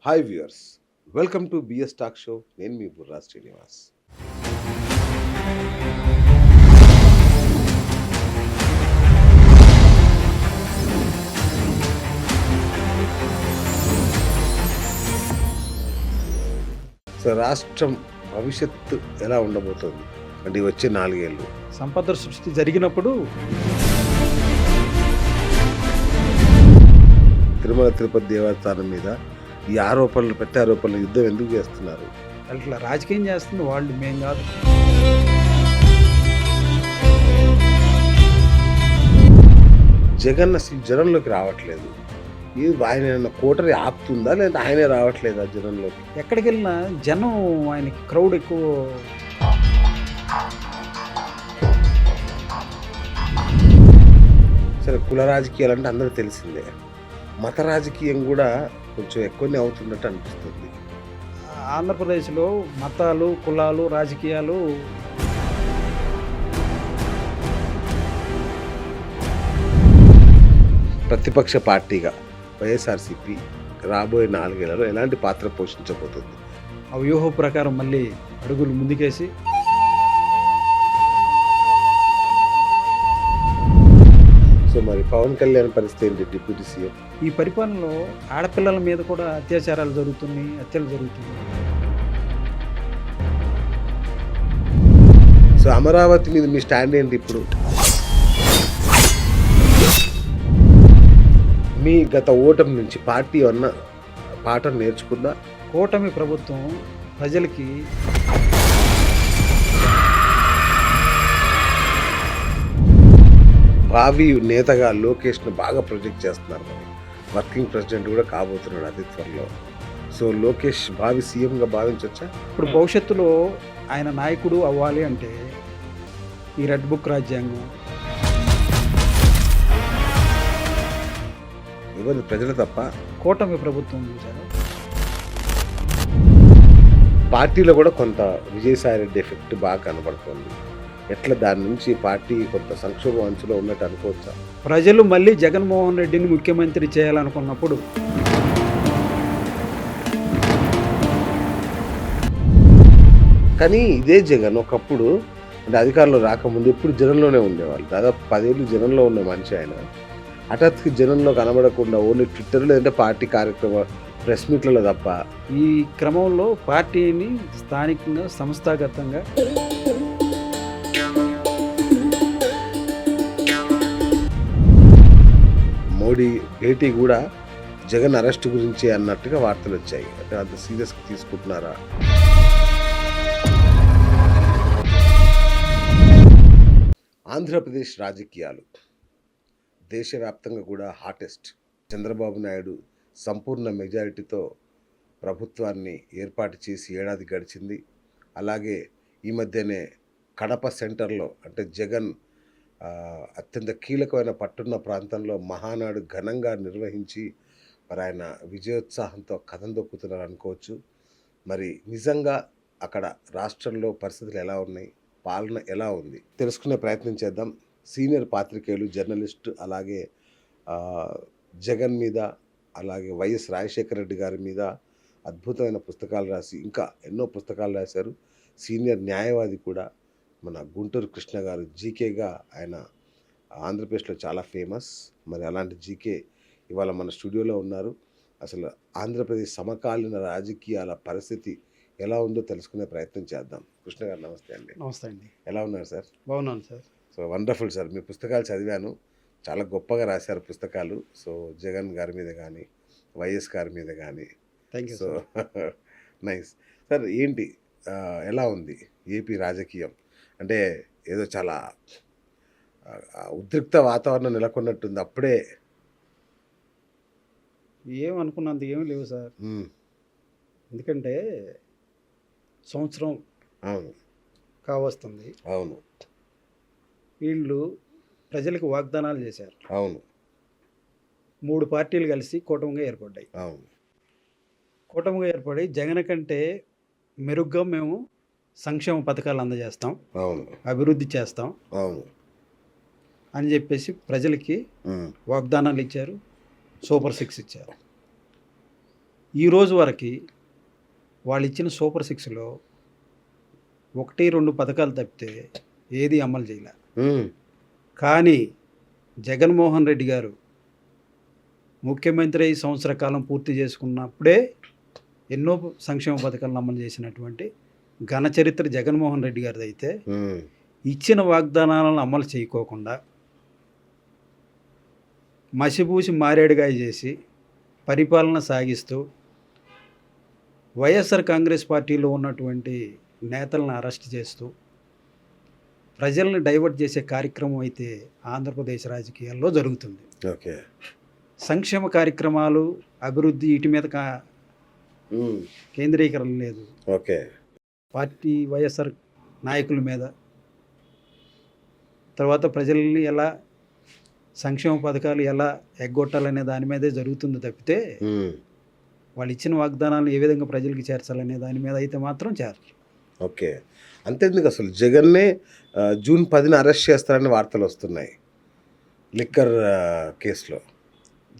Hi viewers, welcome to BS talk show. నేను మీ Borra Srinivas. So రాష్ట్రం భవిష్యత్తు ఎలా ఉండబోతోంది అంటే వచ్చే 4 ఏళ్ళు? సంపద సృష్టి జరిగినప్పుడు తిరుమల తిరుపతి దేవస్థానం మీద ఈ ఆరోపణలు ప్రత్యారోపణలు యుద్ధం ఎందుకు చేస్తున్నారు? అట్లా రాజకీయం చేస్తుంది వాళ్ళు, మేం కాదు. జగన్ అసలు జనంలోకి రావట్లేదు. ఇది ఆయన కోటరి ఆపుతుందా లేదా ఆయనే రావట్లేదా జనంలోకి? ఎక్కడికి వెళ్ళినా జనం ఆయనకి క్రౌడ్ ఎక్కువ. సరే, కుల రాజకీయాలు అంటే అందరూ తెలిసిందే. మత రాజకీయం కూడా కొంచెం ఎక్కువనే అవుతున్నట్టు అనిపిస్తుంది. ఆంధ్రప్రదేశ్లో మతాలు, కులాలు, రాజకీయాలు ప్రతిపక్ష పార్టీగా వైఎస్ఆర్సీపీ రాబోయే 4 ఏళ్లలో ఎలాంటి పాత్ర పోషించబోతుంది? ఆ వ్యూహం ప్రకారం మళ్ళీ అడుగులు ముందుకేసి సో మరి పవన్ కళ్యాణ్ పరిస్థితి ఏంటి? డిప్యూటీ సీఎం ఈ పరిపాలనలో ఆడపిల్లల మీద కూడా అత్యాచారాలు జరుగుతున్నాయి, హత్యలు జరుగుతున్నాయి. సో అమరావతి మీద మీ స్టాండ్ ఏంటి ఇప్పుడు? మీ గత ఓటమి నుంచి పార్టీ అన్న పాఠం నేర్చుకుందా? కూటమి ప్రభుత్వం ప్రజలకి భావి నేతగా లోకేష్ను బాగా ప్రొజెక్ట్ చేస్తున్నారు. మరి వర్కింగ్ ప్రెసిడెంట్ కూడా కాబోతున్నాడు అతి త్వరలో. సో లోకేష్ భావి సీఎంగా భావించవచ్చా? ఇప్పుడు భవిష్యత్తులో ఆయన నాయకుడు అవ్వాలి అంటే ఈ రెడ్ బుక్ రాజ్యాంగం ఎవరు? ప్రజలు తప్ప కూటమి ప్రభుత్వం చూసారు. పార్టీలో కూడా కొంత విజయసాయి రెడ్డి ఎఫెక్ట్ బాగా కనబడుతుంది. ఎట్లా దాని నుంచి పార్టీ కొంత సంక్షోభం అంచులో ఉన్నట్టు అనుకోవచ్చా? ప్రజలు మళ్ళీ జగన్మోహన్ రెడ్డిని ముఖ్యమంత్రి చేయాలనుకున్నప్పుడు కానీ ఇదే జగన్ ఒకప్పుడు అంటే అధికారంలో రాకముందు ఎప్పుడు జనంలోనే ఉండేవాళ్ళు. దాదాపు 10 ఏళ్ళు జనంలో ఉన్న మనిషి ఆయన. హఠాత్తుగా జనంలో కనబడకుండా ఓన్లీ ట్విట్టర్లో లేదంటే పార్టీ కార్యక్రమ ప్రెస్ మీట్లలో తప్ప. ఈ క్రమంలో పార్టీని స్థానికంగా సంస్థాగతంగా మోడీ భేటీ కూడా జగన్ అరెస్ట్ గురించి అన్నట్టుగా వార్తలు వచ్చాయి. అంటే అంత సీరియస్గా తీసుకుంటున్నారా? ఆంధ్రప్రదేశ్ రాజకీయాలు దేశవ్యాప్తంగా కూడా హాటెస్ట్. చంద్రబాబు నాయుడు సంపూర్ణ మెజారిటీతో ప్రభుత్వాన్ని ఏర్పాటు చేసి ఏడాది గడిచింది. అలాగే ఈ మధ్యనే కడప సెంటర్లో అంటే జగన్ అత్యంత కీలకమైన పట్టున్న ప్రాంతంలో మహానాడు ఘనంగా నిర్వహించి మరి ఆయన విజయోత్సాహంతో కథం దొక్కుతున్నారు అనుకోవచ్చు. మరి నిజంగా అక్కడ రాష్ట్రంలో పరిస్థితులు ఎలా ఉన్నాయి, పాలన ఎలా ఉంది తెలుసుకునే ప్రయత్నం చేద్దాం. సీనియర్ పాత్రికేయులు, జర్నలిస్ట్, అలాగే జగన్ మీద, అలాగే వైఎస్ రాజశేఖర రెడ్డి గారి మీద అద్భుతమైన పుస్తకాలు రాసి ఇంకా ఎన్నో పుస్తకాలు రాశారు. సీనియర్ న్యాయవాది కూడా మన గుంటూరు కృష్ణ గారు, జీకేగా ఆయన ఆంధ్రప్రదేశ్లో చాలా ఫేమస్. మరి అలాంటి జీకే ఇవాళ మన స్టూడియోలో ఉన్నారు. అసలు ఆంధ్రప్రదేశ్ సమకాలీన రాజకీయాల పరిస్థితి ఎలా ఉందో తెలుసుకునే ప్రయత్నం చేద్దాం. కృష్ణ గారు నమస్తే అండి. నమస్తే అండి. ఎలా ఉన్నారు సార్? బాగున్నాను సార్. So wonderful sir. మీ పుస్తకాలు చదివాను, చాలా గొప్పగా రాశారు పుస్తకాలు. సో జగన్ గారి మీద కానీ, వైఎస్ గారి మీద కానీ. Thank you. So nice sir. ఏంటి ఎలా ఉంది ఏపీ రాజకీయం? అంటే ఏదో చాలా ఉద్రిక్త వాతావరణం నెలకొన్నట్టుంది. అప్పుడే ఏమనుకున్నంత ఏమి లేవు సార్. ఎందుకంటే సంవత్సరం అవును కావస్తుంది. అవును వీళ్ళు ప్రజలకు వాగ్దానాలు చేశారు. అవును 3 పార్టీలు కలిసి కూటమిగా ఏర్పడ్డాయి. అవును కూటమిగా ఏర్పడి జగన్ కంటే మెరుగ్గా మేము సంక్షేమ పథకాలు అందజేస్తాం, అవును అభివృద్ధి చేస్తాం అవును అని చెప్పేసి ప్రజలకి వాగ్దానాలు ఇచ్చారు. సూపర్ 6 ఇచ్చారు. ఈ రోజు వరకు వాళ్ళు ఇచ్చిన సూపర్ సిక్స్లో 1-2 పథకాలు తప్పితే ఏది అమలు చేయలే. ఉమ్, కానీ జగన్మోహన్ రెడ్డి గారు ముఖ్యమంత్రి అయి సంవత్సర కాలం పూర్తి చేసుకున్నప్పుడే ఎన్నో సంక్షేమ పథకాలను అమలు చేసినటువంటి ఘన చరిత్ర జగన్మోహన్ రెడ్డి గారిది. అయితే ఉమ్, ఇచ్చిన వాగ్దానాలను అమలు చేయకోకుండా మసిపూసి మారేడుగాయ చేసి పరిపాలన సాగిస్తూ వైఎస్ఆర్ కాంగ్రెస్ పార్టీలో ఉన్నటువంటి నేతలను అరెస్ట్ చేస్తూ ప్రజల్ని డైవర్ట్ చేసే కార్యక్రమం అయితే ఆంధ్రప్రదేశ్ రాజకీయాల్లో జరుగుతుంది. ఓకే. సంక్షేమ కార్యక్రమాలు, అభివృద్ధి వీటి మీద ఉమ్, కేంద్రీకరణ లేదు. ఓకే. పార్టీ వైఎస్ఆర్ నాయకుల మీద, తర్వాత ప్రజల్ని ఎలా సంక్షేమ పథకాలు ఎలా ఎగ్గొట్టాలనే దాని మీదే జరుగుతుంది తప్పితే ఉమ్, వాళ్ళు ఇచ్చిన వాగ్దానాలు ఏ విధంగా ప్రజలకి చేర్చాలనే దాని మీద అయితే మాత్రం చేరరు. ఓకే. అంతేందుకు అసలు జగన్నే జూన్ 10న అరెస్ట్ చేస్తారని వార్తలు వస్తున్నాయి లిక్కర్ కేసులో.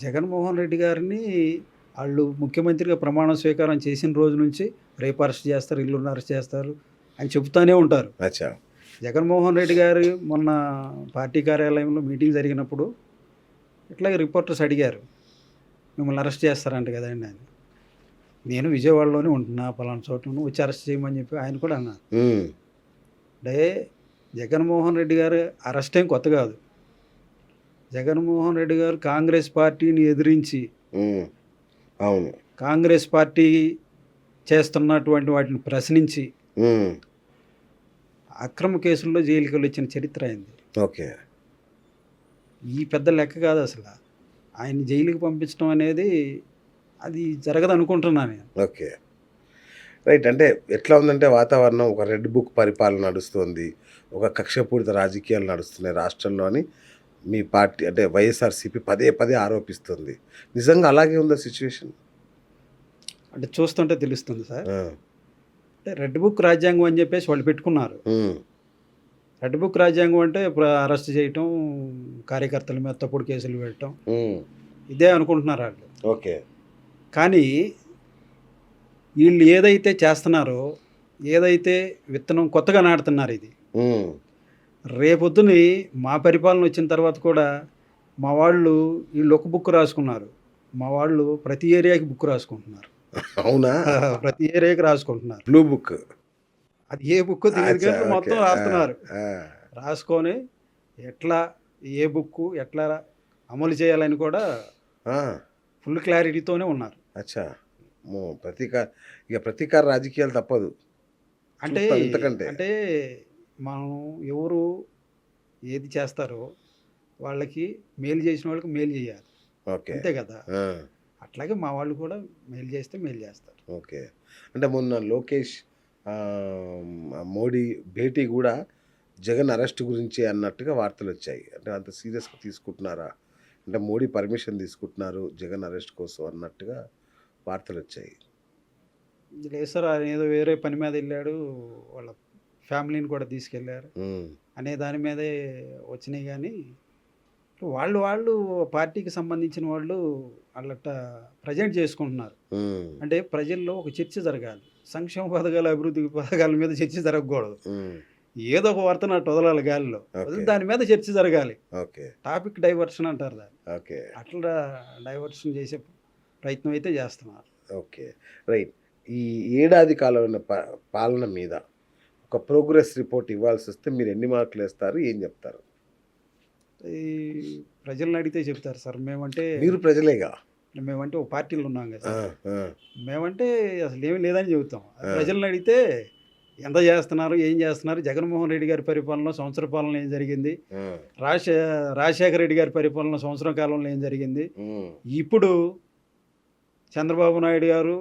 జగన్మోహన్ రెడ్డి గారిని వాళ్ళు ముఖ్యమంత్రిగా ప్రమాణ స్వీకారం చేసిన రోజు నుంచి రేపు అరెస్ట్ చేస్తారు, ఇల్లు అరెస్ట్ చేస్తారు అని చెబుతూనే ఉంటారు. అచ్చా. జగన్మోహన్ రెడ్డి గారు మొన్న పార్టీ కార్యాలయంలో మీటింగ్ జరిగినప్పుడు ఇట్లాగే రిపోర్టర్స్ అడిగారు, మిమ్మల్ని అరెస్ట్ చేస్తారంట కదండి అని. నేను విజయవాడలోనే ఉంటున్నా, పలానా చోట్లను వచ్చి అరెస్ట్ చేయమని చెప్పి ఆయన కూడా అన్నారు. ఉమ్, అంటే జగన్మోహన్ రెడ్డి గారు అరెస్ట్ ఏం కొత్త కాదు. జగన్మోహన్ రెడ్డి గారు కాంగ్రెస్ పార్టీని ఎదిరించి ఉమ్, అవును. కాంగ్రెస్ పార్టీ చేస్తున్నటువంటి వాటిని ప్రశ్నించి ఉమ్, అక్రమ కేసుల్లో జైలుకి వచ్చిన చరిత్ర అయింది. ఓకే. ఈ పెద్ద లెక్క కాదు అసలు. ఆయన జైలుకి పంపించడం అనేది అది జరగదు అనుకుంటున్నాను నేను. ఓకే. రైట్. అంటే ఎట్లా ఉందంటే వాతావరణం ఒక రెడ్ బుక్ పరిపాలన నడుస్తుంది, ఒక కక్షపూరిత రాజకీయాలు నడుస్తున్నాయి రాష్ట్రంలో అని మీ పార్టీ అంటే వైఎస్ఆర్సీపీ పదే పదే ఆరోపిస్తుంది. నిజంగా అలాగే ఉందా సిచ్యువేషన్? అంటే చూస్తుంటే తెలుస్తుంది సార్. అంటే రెడ్ బుక్ రాజ్యాంగం అని చెప్పేసి వాళ్ళు పెట్టుకున్నారు. రెడ్ బుక్ రాజ్యాంగం అంటే అరెస్ట్ చేయటం, కార్యకర్తల మీద తప్పుడు కేసులు పెట్టడం, ఇదే అనుకుంటున్నారు వాళ్ళు. ఓకే. కానీ వీళ్ళు ఏదైతే చేస్తున్నారో, ఏదైతే విత్తనం కొత్తగా నాటుతున్నారు, ఇది రేపొద్దుని మా పరిపాలన వచ్చిన తర్వాత కూడా మా వాళ్ళు వీళ్ళు ఒక బుక్ రాసుకున్నారు, మా వాళ్ళు ప్రతి ఏరియాకి బుక్ రాసుకుంటున్నారు. అవునా? ప్రతి ఏరియాకి రాసుకుంటున్నారు. Blue book. అది ఏ బుక్ తెలియదు, మొత్తం రాస్తున్నారు. రాసుకొని ఎట్లా ఏ బుక్ ఎట్లా అమలు చేయాలని కూడా ఫుల్ క్లారిటీతోనే ఉన్నారు. అచ్చా. ప్రతీకార రాజకీయాలు తప్పదు. అంటే ఇంతకంటే అంటే మనం ఎవరు ఏది చేస్తారో వాళ్ళకి మేలు చేసిన వాళ్ళకి మేలు చేయాలి, అంతే కదా. అట్లాగే మా వాళ్ళు కూడా మేలు చేస్తే మేలు చేస్తారు. ఓకే. అంటే మొన్న లోకేష్ మోడీ భేటీ కూడా జగన్ అరెస్ట్ గురించి అన్నట్టుగా వార్తలు వచ్చాయి. అంటే అంత సీరియస్గా తీసుకుంటున్నారా, అంటే మోడీ పర్మిషన్ తీసుకుంటున్నారు జగన్ అరెస్ట్ కోసం అన్నట్టుగా వార్తలు వచ్చాయి. లేదు సార్, ఆయన ఏదో వేరే పని మీద వెళ్ళాడు, వాళ్ళ ఫ్యామిలీని కూడా తీసుకెళ్ళారు అనే దాని మీదే వచ్చినాయి. కానీ వాళ్ళు పార్టీకి సంబంధించిన వాళ్ళు వాళ్ళట ప్రజెంట్ చేసుకుంటున్నారు. అంటే ప్రజల్లో ఒక చర్చ జరగాలి, సంక్షేమ పథకాలు అభివృద్ధి పథకాల మీద చర్చ జరగకూడదు. ఏదో ఒక వార్త నాటు వదలాలి గాలిలో, దాని మీద చర్చ జరగాలి. టాపిక్ డైవర్షన్ అంటారు దాన్ని. అట్లా డైవర్షన్ చేసే ప్రయత్నం అయితే చేస్తున్నారు. ఓకే. రైట్. ఈ ఏడాది కాలం పాలన మీద ఒక ప్రోగ్రెస్ రిపోర్ట్ ఇవ్వాల్సి వస్తే మీరు ఎన్ని మార్కులు వేస్తారు, ఏం చెప్తారు? ఈ ప్రజలను అడిగితే చెప్తారు సార్. మేమంటే మీరు ప్రజలేగా, మేమంటే ఒక పార్టీలో ఉన్నాం కదా, మేమంటే అసలు ఏమీ లేదని చెబుతాం. ప్రజలను అడిగితే ఎంత చేస్తున్నారు, ఏం చేస్తున్నారు, జగన్మోహన్ రెడ్డి గారి పరిపాలన సంవత్సర పాలన ఏం జరిగింది, రాజశేఖర రెడ్డి గారి పరిపాలన సంవత్సరం కాలంలో ఏం జరిగింది, ఇప్పుడు చంద్రబాబు నాయుడు గారు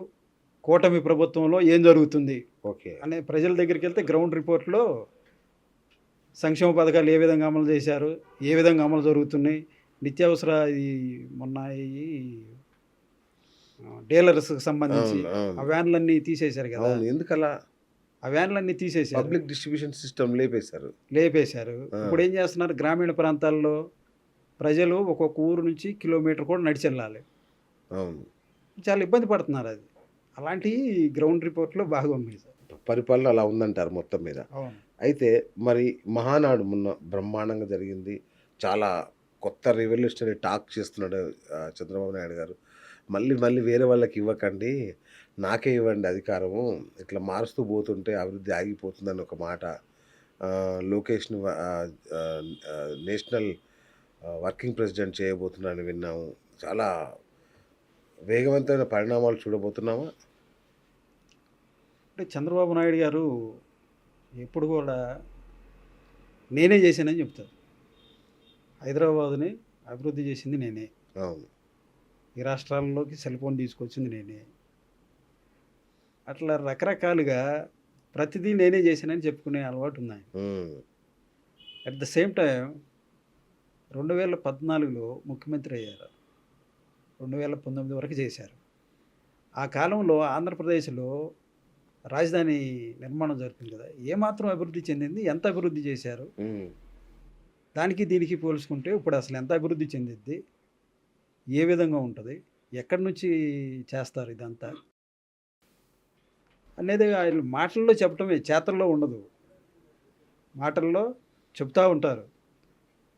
కూటమి ప్రభుత్వంలో ఏం జరుగుతుంది అనే ప్రజల దగ్గరికి వెళ్తే గ్రౌండ్ రిపోర్ట్లో సంక్షేమ పథకాలు ఏ విధంగా అమలు చేశారు, ఏ విధంగా అమలు జరుగుతున్నాయి, నిత్యావసర ఈ మొన్న ఈ డీలర్స్కి సంబంధించి ఆ వ్యాన్లన్నీ తీసేశారు కదా. ఎందుకలా? ఆ వ్యాన్లన్నీ తీసేశారు, పబ్లిక్ డిస్ట్రిబ్యూషన్ సిస్టమ్ లేపేశారు. ఇప్పుడు ఏం చేస్తున్నారు, గ్రామీణ ప్రాంతాల్లో ప్రజలు ఒక్కొక్క ఊరు నుంచి కిలోమీటర్ కూడా నడిచి వెళ్ళాలి. చాలా ఇబ్బంది పడుతున్నారు అది. అలాంటి గ్రౌండ్ రిపోర్ట్‌లో బాగా ఉన్నాయి సార్. పరిపాలన అలా ఉందంటారు మొత్తం మీద. అవును. అయితే మరి మహానాడు మొన్న బ్రహ్మాండంగా జరిగింది. చాలా కొత్త రెవల్యూషనరీ టాక్ చేస్తున్నాడు చంద్రబాబు నాయుడు గారు. మళ్ళీ మళ్ళీ వేరే వాళ్ళకి ఇవ్వకండి. నాకే ఇవ్వండి అధికారము. ఇట్లా మారుస్తూ పోతుంటే అభివృద్ధి ఆగిపోతుందని ఒక మాట. లోకేష్‌ని నేషనల్ వర్కింగ్ ప్రెసిడెంట్ చేయబోతున్నానని విన్నాము. చాలా వేగవంతమైన పరిణామాలు చూడబోతున్నామా? అంటే చంద్రబాబు నాయుడు గారు ఎప్పుడు కూడా నేనే చేశానని చెప్తారు. హైదరాబాదుని అభివృద్ధి చేసింది నేనే. అవును. ఈ రాష్ట్రాల్లోకి సెల్ ఫోన్ తీసుకొచ్చింది నేనే. అట్లా రకరకాలుగా ప్రతిదీ నేనే చేశానని చెప్పుకునే అలవాటు ఉంది ఆయనకి. హ్మ్. అట్ ద సేమ్ టైం 2014లో ముఖ్యమంత్రి అయ్యారు. 2019 వరకు చేశారు. ఆ కాలంలో ఆంధ్రప్రదేశ్‌లో రాజధాని నిర్మాణం జరిగింది కదా! ఏమాత్రం అభివృద్ధి చెందింది? ఎంత అభివృద్ధి చేశారు? హ్మ్. దానికి దీనికి పోల్చుకుంటే ఇప్పుడు అసలు ఎంత అభివృద్ధి చెందిద్ది? ఏ విధంగా ఉంటది? ఎక్కడి నుంచి చేస్తారు ఇదంతా? అనేది ఆయన మాటల్లో చెప్పటమే, చేతల్లో ఉండదు. మాటల్లో చెప్తా ఉంటారు.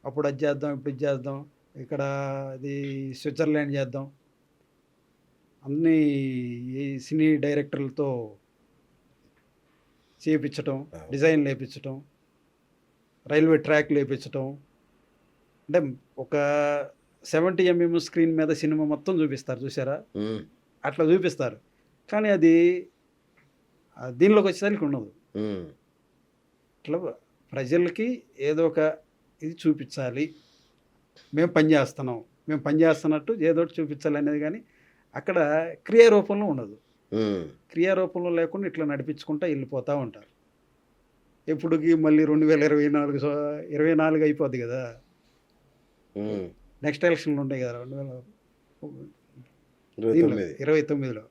అప్పుడు అది చేద్దాం, ఇప్పుడు ఇది చేద్దాం, ఇక్కడ ఇది స్విట్జర్లాండ్ చేద్దాం. అన్నీ ఈ సినీ డైరెక్టర్లతో చేపించటం, డిజైన్లు ఏపించటం, రైల్వే ట్రాక్లు ఏపించటం. అంటే ఒక 70 ఎంఎం స్క్రీన్ మీద సినిమా మొత్తం చూపిస్తారు చూసారా? హ్మ్. అట్లా చూపిస్తారు. కానీ అది దీనిలోకి వచ్చేసరికి ఉండదు. హ్మ్. ఇట్లా ప్రజలకి ఏదో ఒక ఇది చూపించాలి. మేము పని చేస్తున్నాం. మేము పని చేస్తున్నట్టు ఏదో ఒకటి చూపించాలి అనేది కానీ అక్కడ క్రియారూపంలో ఉండదు. హ్మ్. క్రియారూపంలో లేకుండా ఇట్లా నడిపించుకుంటా వెళ్ళిపోతూ ఉంటారు. ఎప్పటికి మళ్ళీ 2024 అయిపోద్ది కదా! హ్మ్. నెక్స్ట్ ఎలక్షన్లు ఉంటాయి కదా! 2029లో 29.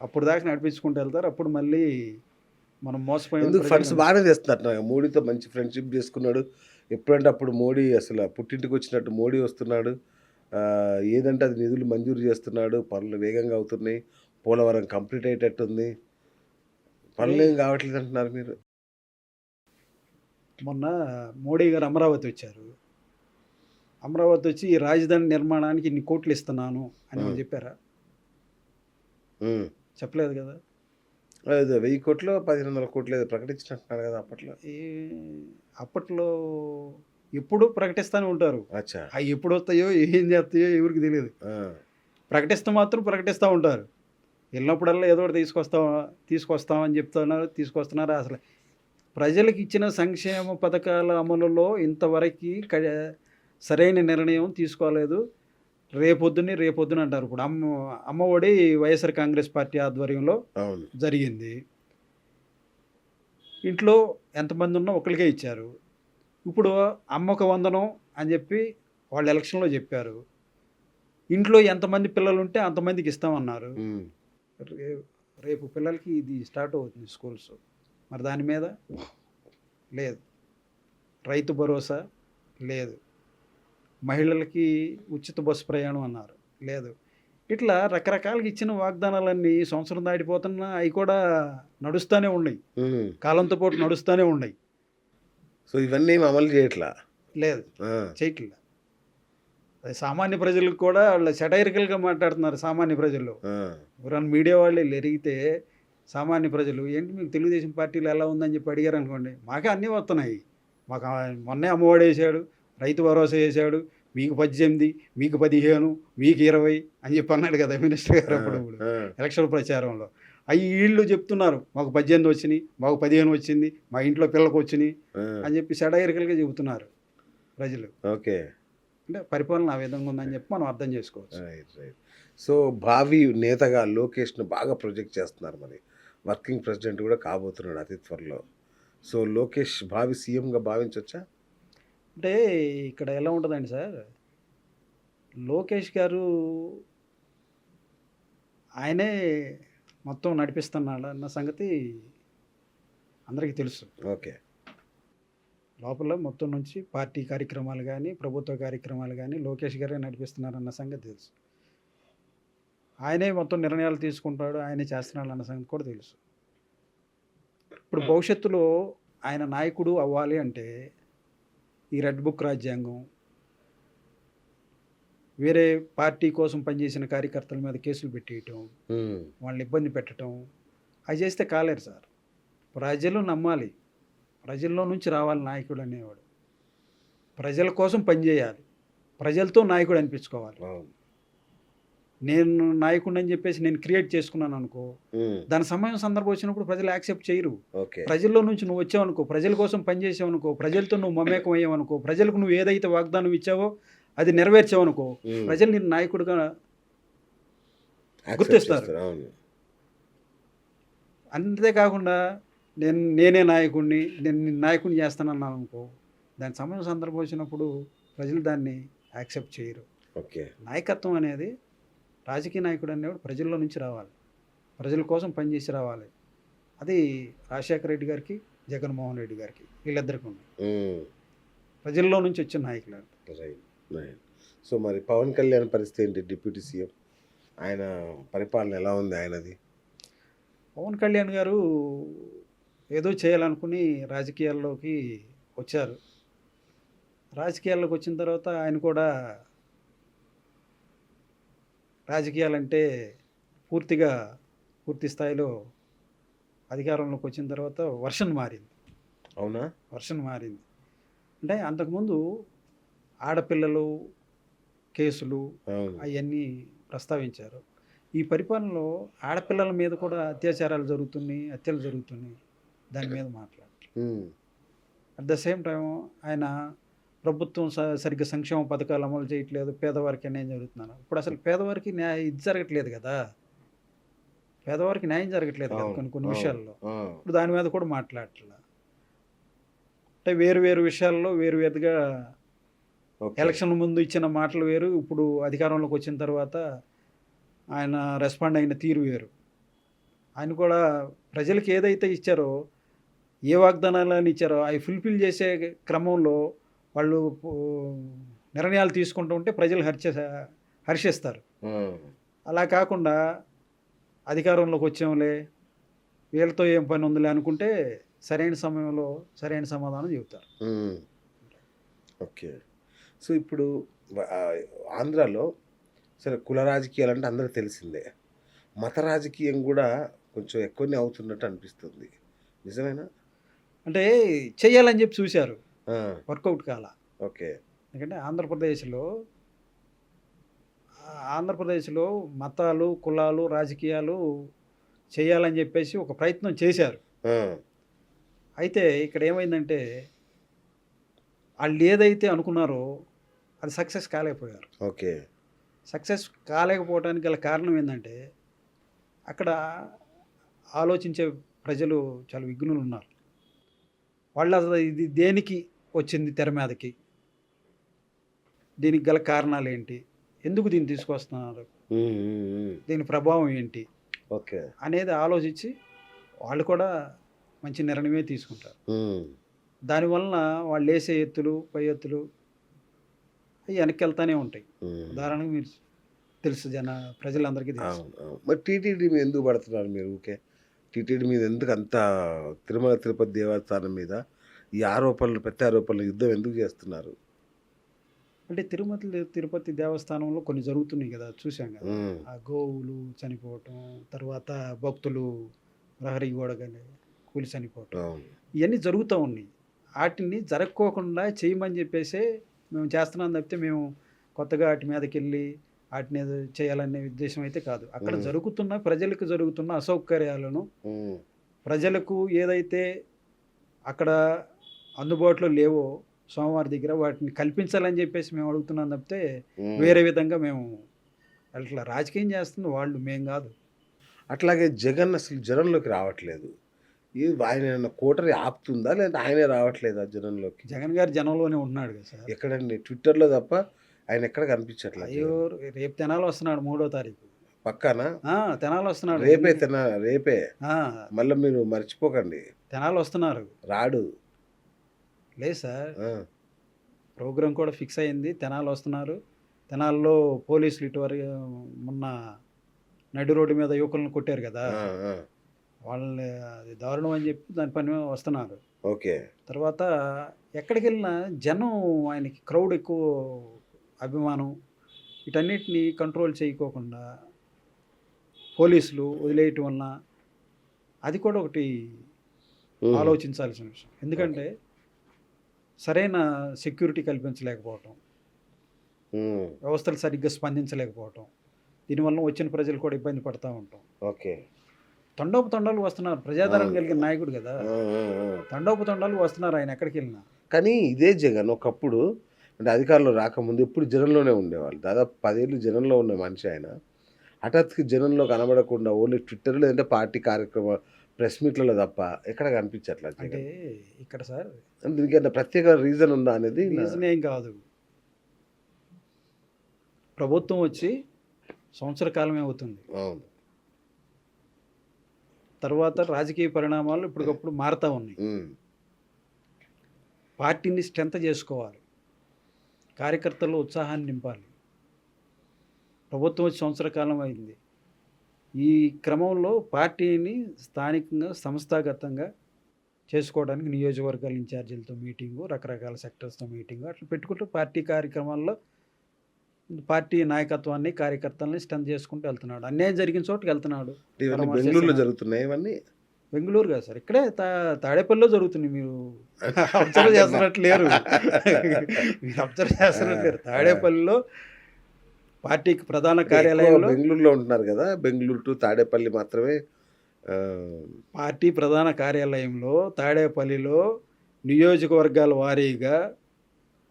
అప్పుడు దాకా నడిపించుకుంటూ వెళ్తారు. అప్పుడు మళ్ళీ మనం మోసపోయాం. ఎందుకు ఫండ్స్ బాగానే తెస్తున్నట్టున్నారు. మోడీతో మంచి ఫ్రెండ్‌షిప్ చేసుకున్నాడు. ఎప్పుడంటే అప్పుడు మోడీ అసలు పుట్టింటికి వచ్చినట్టు మోడీ వస్తున్నాడు. ఏదంటే అది నిధులు మంజూరు చేస్తున్నాడు. పనులు వేగంగా అవుతున్నాయి. పోలవరం కంప్లీట్ అయ్యేటట్టుంది. పనులేం కావట్లేదు అంటున్నారు మీరు. మొన్న మోడీ గారు అమరావతి వచ్చారు. అమరావతి వచ్చి ఈ రాజధాని నిర్మాణానికి ఇన్ని కోట్లు ఇస్తున్నాను అని ఏమన్నా చెప్పారా? హ్మ్. చెప్పలేదు కదా! అదే 1000 కోట్లో 1500 కోట్లో ఏదో ప్రకటించినట్టున్నారు కదా అప్పట్లో. ఈ అప్పట్లో ఎప్పుడూ ప్రకటిస్తూనే ఉంటారు. అచ్చా! అవి ఎప్పుడు వస్తాయో, ఏం చేస్తాయో ఎవరికి తెలియదు. ఆ! ప్రకటిస్తూ మాత్రం ప్రకటిస్తూ ఉంటారు. వెళ్ళినప్పుడల్లా ఏదో ఒకటి తీసుకొస్తామని చెప్తున్నారు, తీసుకొస్తున్నారు. అసలు ప్రజలకు ఇచ్చిన సంక్షేమ పథకాల అమలులో ఇంతవరకు సరైన నిర్ణయం తీసుకోలేదు. రేపొద్దున అంటారు. ఇప్పుడు అమ్మఒడి వైఎస్ఆర్ కాంగ్రెస్ పార్టీ ఆధ్వర్యంలో అవును. జరిగింది. ఇంట్లో ఎంతమంది ఉన్నా ఒకరికే ఇచ్చారు. ఇప్పుడు అమ్మొక వందనం అని చెప్పి వాళ్ళు ఎలక్షన్లో చెప్పారు. ఇంట్లో ఎంతమంది పిల్లలుంటే అంతమందికి ఇస్తామన్నారు. హ్మ్. రేపు పిల్లలకి ఇది స్టార్ట్ అవుతుంది స్కూల్స్. మరి దాని మీద లేదు. రైతు భరోసా లేదు. మహిళలకి ఉచిత బస్సు ప్రయాణం అన్నారు. లేదు. ఇట్లా రకరకాలుగా ఇచ్చిన వాగ్దానాలన్నీ సంవత్సరం దాటిపోతున్నా అవి కూడా నడుస్తూనే ఉన్నాయి. హ్మ్. కాలంతో పాటు నడుస్తూనే ఉన్నాయి. సో ఇవన్నీ ఏమి అమలు చేయట్లా. లేదు. ఆ! చేయట్లేదు. అది సామాన్య ప్రజలకు కూడా వాళ్ళు సెటైరికల్‌గా మాట్లాడుతున్నారు సామాన్య ప్రజలు. ఆ! ఎవరైనా మీడియా వాళ్ళే ఎరిగితే సామాన్య ప్రజలు ఏంటి మీకు తెలుగుదేశం పార్టీలో ఎలా ఉందని చెప్పి అడిగారనుకోండి, మాకే అన్నీ వస్తున్నాయి. మాకు మొన్నే అమ్మఒడి వేసాడు, రైతు భరోసా వేసాడు, మీకు 18, మీకు 15, మీకు 20 అని చెప్పి అన్నాడు కదా మినిస్టర్ గారు ఆ! అప్పుడప్పుడు ఆ! ఎలక్షన్ ప్రచారంలో. అవి వీళ్ళు చెప్తున్నారు. మాకు 18 వచ్చినాయి, మాకు 15 వచ్చింది, మా ఇంట్లో పిల్లలకు వచ్చినాయి ఆ! అని చెప్పి సెటైరికల్‌గా చెబుతున్నారు ప్రజలు. ఓకే. అంటే పరిపాలన ఆ విధంగా ఉందని చెప్పి మనం అర్థం చేసుకోవచ్చు. రైట్. రైట్. సో భావి నేతగా లోకేష్‌ని బాగా ప్రొజెక్ట్ చేస్తున్నారు మరి. వర్కింగ్ ప్రెసిడెంట్ కూడా కాబోతున్నాడు అతి త్వరలో. సో లోకేష్ భావి సీఎంగా భావించొచ్చా? అంటే ఇక్కడ ఎలా ఉంటుందండి సార్, లోకేష్ గారు ఆయనే మొత్తం నడిపిస్తున్నాడు అన్న సంగతి అందరికీ తెలుసు. ఓకే. లోపల మొత్తం నుంచి పార్టీ కార్యక్రమాలు కానీ, ప్రభుత్వ కార్యక్రమాలు కానీ లోకేష్ గారే నడిపిస్తున్నారన్న సంగతి తెలుసు. ఆయనే మొత్తం నిర్ణయాలు తీసుకుంటాడు, ఆయనే చేస్తున్నాడు అన్న సంగతి కూడా తెలుసు. ఇప్పుడు భవిష్యత్తులో ఆయన నాయకుడు అవ్వాలి అంటే ఈ రెడ్ బుక్ రాజ్యాంగం, వేరే పార్టీ కోసం పనిచేసిన కార్యకర్తల మీద కేసులు పెట్టేయటం, ఉమ్, వాళ్ళని ఇబ్బంది పెట్టడం, అవి చేస్తే కాలేరు సార్. ప్రజలు నమ్మాలి, ప్రజల్లో నుంచి రావాలి నాయకుడు అనేవాడు. ప్రజల కోసం పనిచేయాలి, ప్రజలతో నాయకుడు అనిపించుకోవాలి. అవును. నేను నాయకుడిని అని చెప్పేసి నేను క్రియేట్ చేసుకున్నాను అనుకో, ఉమ్, దాని సమయం సందర్భం వచ్చినప్పుడు ప్రజలు యాక్సెప్ట్ చేయరు. ఓకే. ప్రజల్లో నుంచి నువ్వు వచ్చావనుకో, ప్రజల కోసం పనిచేసావు అనుకో, ప్రజలతో నువ్వు మమేకం అయ్యావనుకో, ప్రజలకు నువ్వు ఏదైతే వాగ్దానం ఇచ్చావో అది నెరవేర్చావనుకో, ఉమ్, ప్రజలు నేను నాయకుడిగా యాక్సెప్ట్ గుర్తిస్తారు. చేస్తారు. అవును. అంతేకాకుండా నేనే నాయకుడిని, నేను నిన్ను నాయకుడిని చేస్తానన్నాను అనుకో, దాని సమయం సందర్భం వచ్చినప్పుడు ప్రజలు దాన్ని యాక్సెప్ట్ చేయరు. ఓకే. నాయకత్వం అనేది, రాజకీయ నాయకుడు అనేవాడు ప్రజల్లో నుంచి రావాలి, ప్రజల కోసం పనిచేసి రావాలి. అది రాజశేఖర రెడ్డి గారికి, జగన్మోహన్ రెడ్డి గారికి, వీళ్ళిద్దరికి ఉంది. ఉమ్, ప్రజల్లో నుంచి వచ్చిన నాయకులు. Right right. సో మరి పవన్ కళ్యాణ్ పరిస్థితి ఏంటి? డిప్యూటీ సీఎం ఆయన పరిపాలన ఎలా ఉంది ఆయనది? పవన్ కళ్యాణ్ గారు ఏదో చేయాలనుకుని రాజకీయాల్లోకి వచ్చారు. రాజకీయాల్లోకి వచ్చిన తర్వాత ఆయన కూడా రాజకీయాలంటే పూర్తి స్థాయిలో అధికారంలోకి వచ్చిన తర్వాత వర్షన్ మారింది. అవునా? వర్షన్ మారింది అంటే అంతకుముందు ఆడపిల్లలు కేసులు అవును. అవన్నీ ప్రస్తావించారు. ఈ పరిపాలనలో ఆడపిల్లల మీద కూడా అత్యాచారాలు జరుగుతున్నాయి, హత్యలు జరుగుతున్నాయి, దాని మీద మాట్లాడారు. ఉమ్, అట్ ద సేమ్ టైం ఆయన ప్రభుత్వం సరిగ్గా సంక్షేమ పథకాలు అమలు చేయట్లేదు, పేదవారికి అన్యాయం జరుగుతున్నాను. ఇప్పుడు అసలు పేదవారికి ఇది జరగట్లేదు కదా, పేదవారికి న్యాయం జరగట్లేదు కదా అవును, కొన్ని అవును. విషయాల్లో. ఆ, ఇప్పుడు దాని మీద కూడా మాట్లాడట్లా. అంటే వేరు విషయాల్లో వేరుగా ఓకే. ఎలక్షన్ ముందు ఇచ్చిన మాటలు వేరు, ఇప్పుడు అధికారంలోకి వచ్చిన తర్వాత ఆయన రెస్పాండ్ అయిన తీరు వేరు. ఆయన కూడా ప్రజలకు ఏదైతే ఇచ్చారో, ఏ వాగ్దానాలను ఇచ్చారో అవి ఫుల్ఫిల్ చేసే క్రమంలో వాళ్ళు నిర్ణయాలు తీసుకుంటూ ఉంటే ప్రజలు హర్షిస్తారు. ఆ, అలా కాకుండా అధికారంలోకి వచ్చాంలే, వీళ్ళతో ఏం పని ఉందిలే అనుకుంటే సరైన సమయంలో సరైన సమాధానం చెబుతారు. ఉమ్, ఓకే. సో ఇప్పుడు ఆ, ఆంధ్రాలో సరే కుల రాజకీయాలు అంటే అందరికి తెలిసిందే, మత రాజకీయం కూడా కొంచెం ఎక్కువనే అవుతున్నట్టు అనిపిస్తుంది. నిజమేనా? అంటే చెయ్యాలని చెప్పి చూశారు, ఆ, వర్కౌట్ కాల. ఓకే. ఎందుకంటే ఆంధ్రప్రదేశ్లో మతాలు, కులాలు, రాజకీయాలు చేయాలని చెప్పేసి ఒక ప్రయత్నం చేశారు. ఆ, అయితే ఇక్కడ ఏమైందంటే వాళ్ళు ఏదైతే అనుకున్నారో అది సక్సెస్ కాలేకపోయారు. ఓకే. సక్సెస్ కాలేకపోవడానికి గల కారణం ఏంటంటే అక్కడ ఆలోచించే ప్రజలు చాలా విఘ్నులు ఉన్నారు. వాళ్ళు అసలు ఇది దేనికి వచ్చింది తెర మీదకి, దీనికి గల కారణాలు ఏంటి, ఎందుకు దీన్ని తీసుకొస్తున్నారు, ఉమ్, ఉమ్, ఉమ్, దీని ప్రభావం ఏంటి ఓకే. అనేది ఆలోచించి వాళ్ళు కూడా మంచి నిర్ణయమే తీసుకుంటారు. ఉమ్, దానివలన వాళ్ళు వేసే ఎత్తులు, పై ఎత్తులు అవి వెనక్కి వెళ్తానే ఉంటాయి. ఉమ్. ఉదాహరణకు మీరు తెలుసు, ప్రజలందరికీ తెలుసు. అవును, అవును. మరి టీటీడీ మీద ఎందుకు పడుతున్నారు మీరు? ఓకే, టీటీడీ మీద ఎందుకు అంత, తిరుమల తిరుపతి దేవస్థానం మీద ఈ ఆరోపణలు, ప్రత్యారోపణలు, యుద్ధం ఎందుకు చేస్తున్నారు? అంటే తిరుపతి దేవస్థానంలో కొన్ని జరుగుతున్నాయి కదా, చూసాం కదా. ఉమ్, ఆ గోవులు చనిపోవటం, తర్వాత భక్తులు ప్రహరీ గోడగని కూలి చనిపోవటం, అవును. ఇవన్నీ జరుగుతూ ఉన్నాయి. వాటిని జరగకోకుండా చేయమని చెప్పేసి మేము చేస్తున్నాం తప్పితే మేము కొత్తగా వాటి మీదకి వెళ్ళి వాటిని ఏదో చేయాలనే ఉద్దేశం అయితే కాదు. అక్కడ జరుగుతున్న ప్రజలకు జరుగుతున్న అసౌకర్యాలను, ఉమ్, ప్రజలకు ఏదైతే అక్కడ అందుబాటులో లేవో సోమవారి దగ్గర, వాటిని కల్పించాలని చెప్పేసి మేము అడుగుతున్నాం తప్పితే ఉమ్. వేరే విధంగా మేము అట్లా రాజకీయం చేస్తుంది వాళ్ళు, మేం కాదు. అట్లాగే జగన్ అసలు జనంలోకి రావట్లేదు. ఆయన ఏమన్నా కోటరీ ఆపుతుందా, లేదా ఆయనే రావట్లేదా జనంలోకి? జగన్ గారు జనంలోనే ఉంటున్నాడు కదా సార్. ఎక్కడండి? ట్విట్టర్లో తప్ప ఆయన ఎక్కడ కనిపించట్లేదు. అయ్యో, రేపు తెనాలి వస్తున్నాడు 3వ తారీఖు. పక్కానా? తెనాలి వస్తున్నాడు. రేపే ఆ, మళ్ళీ మీరు మర్చిపోకండి. తెనాలి వస్తున్నారు. రాడు. లేదు సార్, ఆ, ప్రోగ్రాం కూడా ఫిక్స్ అయింది, తెనాలి వస్తున్నారు. తెనాలిలో పోలీసులు ఇటువరకు మొన్న నడి రోడ్డు మీద యువకులను కొట్టారు కదా, ఆ, ఆ. వాళ్ళని అది దారుణం అని చెప్పి దాని పని మీద వస్తున్నారు. ఓకే. తర్వాత ఎక్కడికి వెళ్ళినా జనం ఆయనకి క్రౌడ్ ఎక్కువ, అభిమానం, వీటన్నిటిని కంట్రోల్ చేయకోకుండా పోలీసులు వదిలేయటం వలన అది కూడా ఒకటి ఉమ్. ఆలోచించాల్సిన విషయం. ఎందుకంటే సరైన సెక్యూరిటీ కల్పించలేకపోవటం, ఉమ్. వ్యవస్థలు సరిగ్గా స్పందించలేకపోవటం, దీనివల్ల వచ్చిన ప్రజలు కూడా ఇబ్బంది పడుతూ ఉంటాం. ఓకే. తండోపు వస్తున్నారు, ప్రజాదరణ అవును. కలిగిన నాయకుడు కదా, ఆ, ఆ, ఆ. తండోపు వస్తున్నారు ఆయన ఎక్కడికి వెళ్ళినా. కానీ ఇదే జగన్ ఒకప్పుడు అంటే అధికారంలో రాకముందు ఎప్పుడు జనంలోనే ఉండేవాళ్ళు. దాదాపు 10 ఏళ్ళు జనంలో ఉన్న మనిషి ఆయన. హఠాత్తుగా జనంలో కనబడకుండా ఓన్లీ ట్విట్టర్ లేదంటే పార్టీ కార్యక్రమ ప్రెస్ మీట్లలో తప్ప ఎక్కడ కనిపించట్లా అంటే జగన్. ఇక్కడ సార్ దీనికి ఏమైనా ప్రత్యేక రీజన్ ఉందా అనేది రీజన్ ఏం కాదు, ప్రభుత్వం వచ్చి సంవత్సర కాలమే అవుతుంది. అవును. తర్వాత రాజకీయ పరిణామాలు ఇప్పటికప్పుడు మారుతూ ఉన్నాయి. ఉమ్. పార్టీని స్ట్రెంత్ చేసుకోవాలి, కార్యకర్తల్లో ఉత్సాహాన్ని నింపాలి. ప్రభుత్వం వచ్చి సంవత్సర కాలం అయింది. ఈ క్రమంలో పార్టీని స్థానికంగా సంస్థాగతంగా చేసుకోవడానికి నియోజకవర్గాల ఇన్ఛార్జీలతో మీటింగు, రకరకాల సెక్టర్స్తో మీటింగు అట్లా పెట్టుకుంటూ పార్టీ కార్యక్రమాల్లో పార్టీ నాయకత్వాన్ని కార్యకర్తల్ని స్ట్రెంత్ చేసుకుంటూ వెళ్తున్నాడు. అన్యాయం జరిగిన చోటుకి వెళ్తున్నాడు. ఇవన్నీ బెంగళూరులో జరుగుతున్నాయి ఇవన్నీ. బెంగళూరు కాదు సార్, ఇక్కడే తాడేపల్లిలో జరుగుతుంది. మీరు అబ్జర్వ్ చేస్తున్నట్టు లేరు, మీరు అబ్జర్వ్ చేస్తున్నట్టు లేరు. తాడేపల్లిలో పార్టీకి ప్రధాన కార్యాలయంలో, బెంగళూరులో ఉంటున్నారు కదా, బెంగళూరు టు తాడేపల్లి మాత్రమే. ఆ, పార్టీ ప్రధాన కార్యాలయంలో తాడేపల్లిలో నియోజకవర్గాల వారీగా,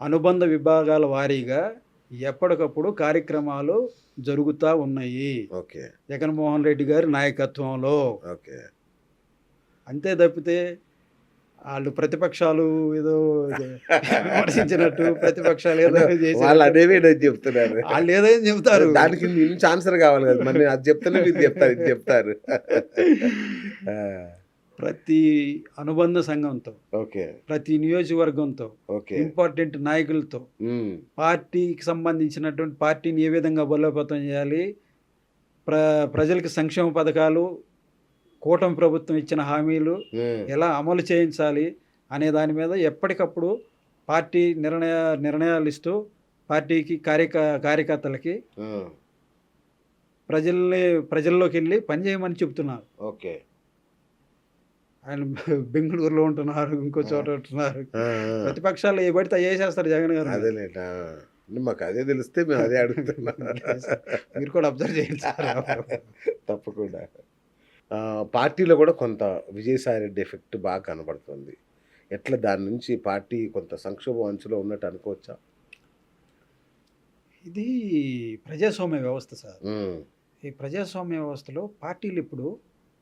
అనుబంధ విభాగాల వారీగా ఎప్పటికప్పుడు కార్యక్రమాలు జరుగుతూ ఉన్నాయి ఓకే. జగన్మోహన్ రెడ్డి గారి నాయకత్వంలో. ఓకే. అంతే తప్పితే వాళ్ళు ప్రతిపక్షాలు ఏదో విమర్శించినట్టు, ప్రతిపక్షాలు ఏదో వాళ్ళు చేసినట్టు అనేవి నేను చెప్తున్నారు. వాళ్ళు ఏదైనా చెబుతారు. దానికి మీ నుంచి ఆన్సర్ కావాలి కదా, మరి నేను అది చెప్తానే మీరు చెప్తారు, ఇది చెప్తారు. ఆ, ప్రతి అనుబంధ సంఘంతో, ఓకే. ప్రతి నియోజకవర్గంతో, ఓకే. ఇంపార్టెంట్ నాయకులతో, ఉమ్. పార్టీకి సంబంధించినటువంటి పార్టీని ఏ విధంగా బలోపేతం చేయాలి, ప్రజలకి సంక్షేమ పథకాలు, కూటమి ప్రభుత్వం ఇచ్చిన హామీలు ఉమ్. ఎలా అమలు చేయించాలి అనే దాని మీద ఎప్పటికప్పుడు పార్టీ నిర్ణయాలు ఇస్తూ పార్టీకి కార్యకర్తలకి ఉమ్. ప్రజల్లోకి వెళ్ళి పనిచేయమని చెప్తున్నారు. ఓకే. ఆయన బెంగళూరులో ఉంటున్నారు, ఇంకో చోట ఉంటున్నారు. ఆ, ఆ. ప్రతిపక్షాలు ఏ పడితే అయ్యే చేస్తారు జగన్ గారు. అదేలేట. మాకు అదే తెలిస్తే మేము అదే అడుగుతున్నాం. మీరు కూడా అబ్జర్వ్ చేయండి సార్. తప్పకుండా. పార్టీలో కూడా కొంత విజయసాయిరెడ్డి ఎఫెక్ట్ బాగా కనబడుతుంది. ఎట్లా దాని నుంచి పార్టీ కొంత సంక్షోభం అంచులో ఉన్నట్టు అనుకోవచ్చా? ఇది ప్రజాస్వామ్య వ్యవస్థ సార్. ఉమ్. ఈ ప్రజాస్వామ్య వ్యవస్థలో పార్టీలు ఇప్పుడు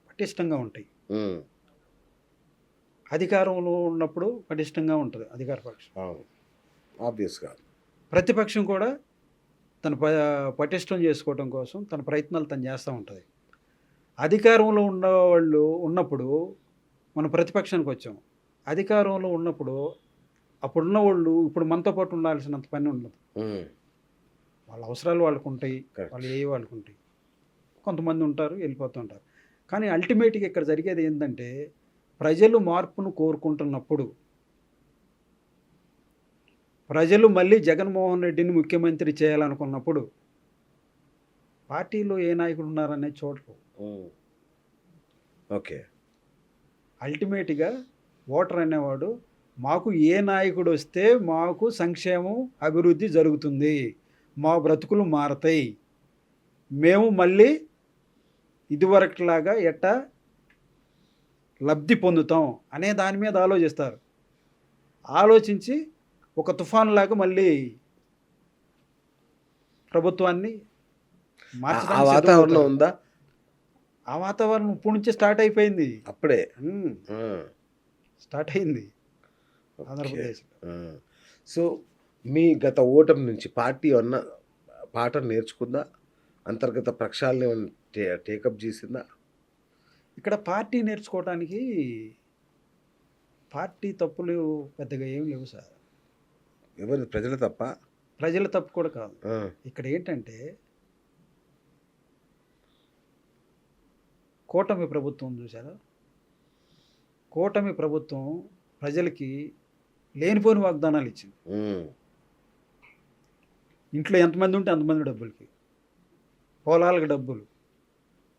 పటిష్టంగా ఉంటాయి. ఉమ్. అధికారంలో ఉన్నప్పుడు పటిష్టంగా ఉంటుంది అధికార పక్షం, అవును, ఆబ్వియస్గా. ప్రతిపక్షం కూడా తన పటిష్టం చేసుకోవడం కోసం తన ప్రయత్నాలు తను చేస్తూ ఉంటుంది. అధికారంలో ఉన్నవాళ్ళు ఉన్నప్పుడు మనం ప్రతిపక్షానికి వచ్చాం. అధికారంలో ఉన్నప్పుడు అప్పుడున్న వాళ్ళు ఇప్పుడు మనతో పాటు ఉండాల్సినంత పని ఉండదు. ఉమ్. వాళ్ళ అవసరాలు వాళ్ళకు ఉంటాయి, Correct. వాళ్ళు ఏ వాళ్ళకు ఉంటాయి. కొంతమంది ఉంటారు, వెళ్ళిపోతూ ఉంటారు. కానీ అల్టిమేట్గా ఇక్కడ జరిగేది ఏంటంటే, ప్రజలు మార్పును కోరుకుంటున్నప్పుడు, ప్రజలు మళ్ళీ జగన్మోహన్ రెడ్డిని ముఖ్యమంత్రి చేయాలనుకున్నప్పుడు పార్టీలో ఏ నాయకుడు ఉన్నారనే చోటు ఉమ్. ఓకే. అల్టిమేట్గా ఓటర్ అనేవాడు మాకు ఏ నాయకుడు వస్తే మాకు సంక్షేమం అభివృద్ధి జరుగుతుంది, మా బ్రతుకులు మారతాయి, మేము మళ్ళీ ఇదివరకులాగా ఎట్టా లబ్ధి పొందుతాం అనే దాని మీద ఆలోచిస్తారు. ఆలోచించి ఒక తుఫాన్లాగా మళ్ళీ ప్రభుత్వాన్ని ఆ మార్చడానికి వాతావరణం సిద్ధమవుతారు. ఉందా? ఆ వాతావరణం ఇప్పుడు నుంచే స్టార్ట్ అయిపోయింది. అప్పుడే. ఆ, స్టార్ట్ అయింది ఓకే. ఆంధ్రప్రదేశ్. ఆ. సో మీ గత ఓటమి నుంచి పార్టీ ఏమన్నా పాఠం నేర్చుకుందా? అంతర్గత ప్రక్షాళన ఏమన్నా టేకప్ చేసిందా? ఇక్కడ పార్టీ నేర్చుకోవడానికి పార్టీ తప్పులు పెద్దగా ఏం లేవు సార్. ఎవరు ప్రజలు తప్ప? ప్రజల తప్పు కూడా కాదు. ఆ, ఇక్కడ ఏంటంటే కూటమి ప్రభుత్వం చూసారా, కూటమి ప్రభుత్వం ప్రజలకి లేనిపోని వాగ్దానాలు ఇచ్చింది. ఉమ్, ఇంట్లో ఎంతమంది ఉంటే అంతమంది డబ్బులకి, పొలాలకు డబ్బులు,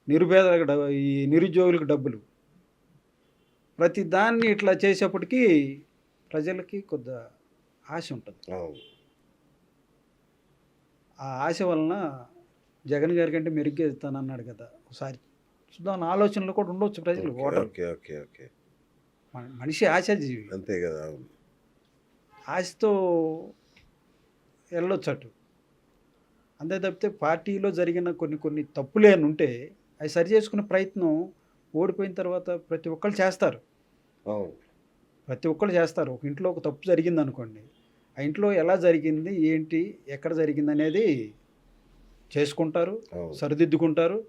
నిరుపేదలకు ఈ నిరుద్యోగులకు డబ్బులు, ప్రతి దాన్ని ఇట్లా చేసేప్పటికీ ప్రజలకి కొద్ది ఆశ ఉంటుంది. అవును. ఆ ఆశ వలన జగన్ గారి కంటే మెరుగ్గా ఇస్తానన్నాడు కదా, ఒకసారి చూద్దాం ఆలోచనలు కూడా ఉండొచ్చు ప్రజలు. Okay voter okay okay okay మనిషి ఆశాజీవి, అంతే కదా. అవును. ఆశతో వెళ్ళొచ్చు అటు. అంతే తప్పితే పార్టీలో జరిగిన కొన్ని తప్పులే అని ఉంటే అవి సరి చేసుకునే ప్రయత్నం ఓడిపోయిన తర్వాత ప్రతి ఒక్కళ్ళు చేస్తారు. అవును. ప్రతి ఒక్కళ్ళు చేస్తారు. ఒక ఇంట్లో ఒక తప్పు జరిగింది అనుకోండి, ఆ ఇంట్లో ఎలా జరిగింది, ఏంటి, ఎక్కడ జరిగింది అనేది చేసుకుంటారు, అవును. సరిదిద్దుకుంటారు,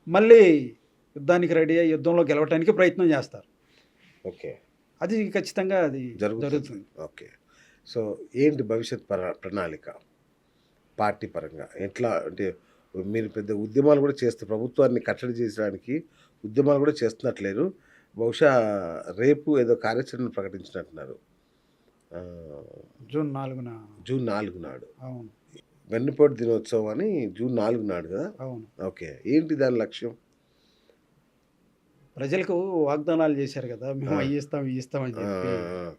మళ్ళీ యుద్ధానికి రెడీ అయ్యి యుద్ధంలో గెలవడానికి ప్రయత్నం చేస్తారు. ఓకే. అది ఖచ్చితంగా అది జరుగుతుంది. జరుగుతుంది. ఓకే. సో ఏంటి భవిష్యత్ ప్రణాళిక పార్టీ పరంగా? ఎట్లా అంటే మీరు పెద్ద ఉద్యమాలు కూడా చేస్తారు, ప్రభుత్వాన్ని కట్టడి చేసడానికి ఉద్యమాలు కూడా చేస్తున్నట్లేరు. బహుశా రేపు ఏదో కార్యాచరణ ప్రకటించినట్టున్నారు, ఆ, జూన్ 4న. జూన్ 4 నాడు అవును వెన్నుపోటు దినోత్సవం అని. జూన్ 4 నాడు కదా. అవును. ఓకే. ఏంటి దాని లక్ష్యం? ప్రజలకు వాగ్దానాలు చేశారు కదా, మేము ఆ. అవి ఇస్తాం ఇవి ఇస్తామని ఆ, చెప్పి ఆ,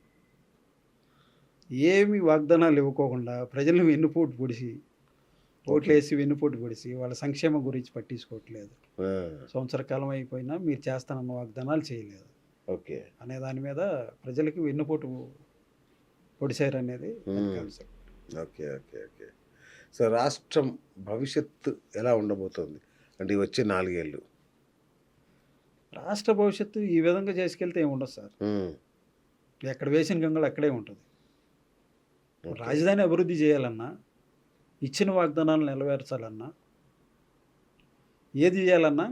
ఏమి వాగ్దానాలు ఇవ్వకోకుండా ప్రజలను వెన్నుపోటు పొడిచి, ఓట్లేసి వెన్నుపోటు పొడిచి వాళ్ళ సంక్షేమం గురించి పట్టించుకోవట్లేదు. ఆ, సంవత్సర కాలం అయిపోయినా మీరు చేస్తానన్న వాగ్దానాలు చేయలేదు ఓకే. అనే దాని మీద ప్రజలకి వెన్నుపోటు పొడిచారు అనేది మ్మ్. Concept. Okay okay okay. So రాష్ట్రం భవిష్యత్తు ఎలా ఉండబోతోంది అంటే ఈ వచ్చే 4 ఏళ్ళు? రాష్ట్ర భవిష్యత్తు ఈ విధంగా చేసుకెళ్తే ఏమి ఉండదు సార్. ఉమ్, ఎక్కడ వేసిన గంగలు అక్కడే ఉంటుంది. ఓకే. రాజధాని అభివృద్ధి చేయాలన్నా, ఇచ్చిన వాగ్దానాలు నెరవేర్చాలన్నా, ఏది చేయాలన్నా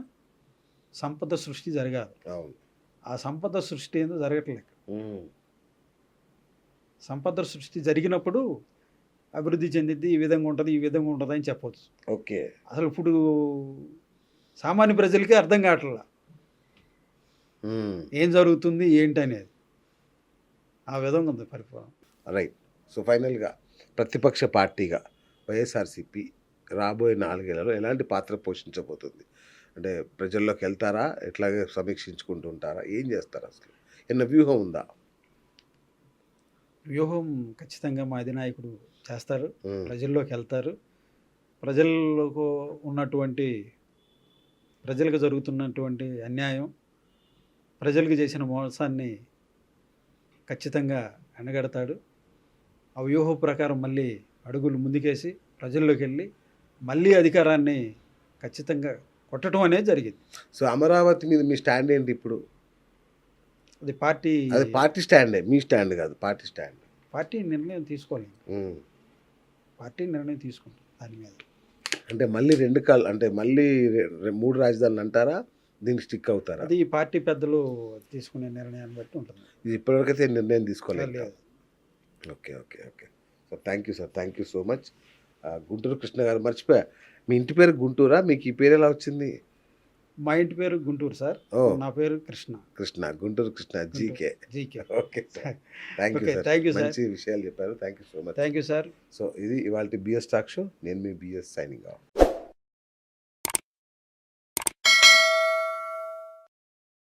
సంపద సృష్టి జరగాలి. అవును. ఆ సంపద సృష్టి ఏందో జరగట్లేదు. ఉమ్, సంపద సృష్టి జరిగినప్పుడు అభివృద్ధి చెందిద్ది, ఈ విధంగా ఉంటుంది ఈ విధంగా ఉంటుంది అని చెప్పవచ్చు. ఓకే. అసలు ఇప్పుడు సామాన్య ప్రజలకి అర్థం కావట్లా ఉమ్, ఏం జరుగుతుంది ఏంటి అనేది. ఆ విధంగా ఉంది పరిపాలన. రైట్. సో ఫైనల్గా ప్రతిపక్ష పార్టీగా వైఎస్ఆర్సీపీ రాబోయే 4 ఏళ్లలో ఎలాంటి పాత్ర పోషించబోతుంది? అంటే ప్రజల్లోకి వెళ్తారా, ఎట్లాగే సమీక్షించుకుంటూ ఉంటారా, ఏం చేస్తారు అసలు? ఏమన్నా వ్యూహం ఉందా? వ్యూహం ఖచ్చితంగా మా అధినాయకుడు చేస్తారు. ఉమ్, ప్రజల్లోకి వెళ్తారు. ప్రజలకు ఉన్నటువంటి, ప్రజలకు జరుగుతున్నటువంటి అన్యాయం, ప్రజలకు చేసిన మోసాన్ని ఖచ్చితంగా ఎండగడతాడు. ఆ వ్యూహ ప్రకారం మళ్ళీ అడుగులు ముందుకేసి ప్రజల్లోకి వెళ్ళి మళ్ళీ అధికారాన్ని ఖచ్చితంగా కొట్టడం అనేది జరిగింది. సో అమరావతి మీద మీ స్టాండ్ ఏంటి ఇప్పుడు? అది పార్టీ అది పార్టీ స్టాండే, మీ స్టాండ్ కాదు, పార్టీ స్టాండ్. పార్టీ నిర్ణయం తీసుకోలేదు. ఉమ్, పార్టీ నిర్ణయం తీసుకుంటుంది దాని మీద. అంటే మళ్ళీ 2 కాళ్ళు అంటే మళ్ళీ 3 రాజధానులు అంటారా? దీనికి స్టిక్ అవుతారా? అది పార్టీ పెద్దలు తీసుకునే నిర్ణయాన్ని బట్టి ఉంటుంది. ఇది ఇప్పటివరకైతే నిర్ణయం తీసుకోలేదు. లేదు. Okay okay okay. So thank you sir, thank you so much. Guntur Krishna గారు, మర్చిపోయా మీ ఇంటి పేరు గుంటూరా? మీకు ఈ పేరు ఎలా వచ్చింది? మా ఇంటి పేరు గుంటూరు సార్. ఓ, నా పేరు Krishna. Krishna, Guntur Krishna, GK. GK. Okay sir, thank you okay, sir. Thank you sir. మంచి విషయాలు చెప్పారు. Thank you so much. Thank you sir. So ఇది ఇవాళ బిఎస్ టాక్ షో. నేను మీ బిఎస్ సైనింగ్ ఆఫ్.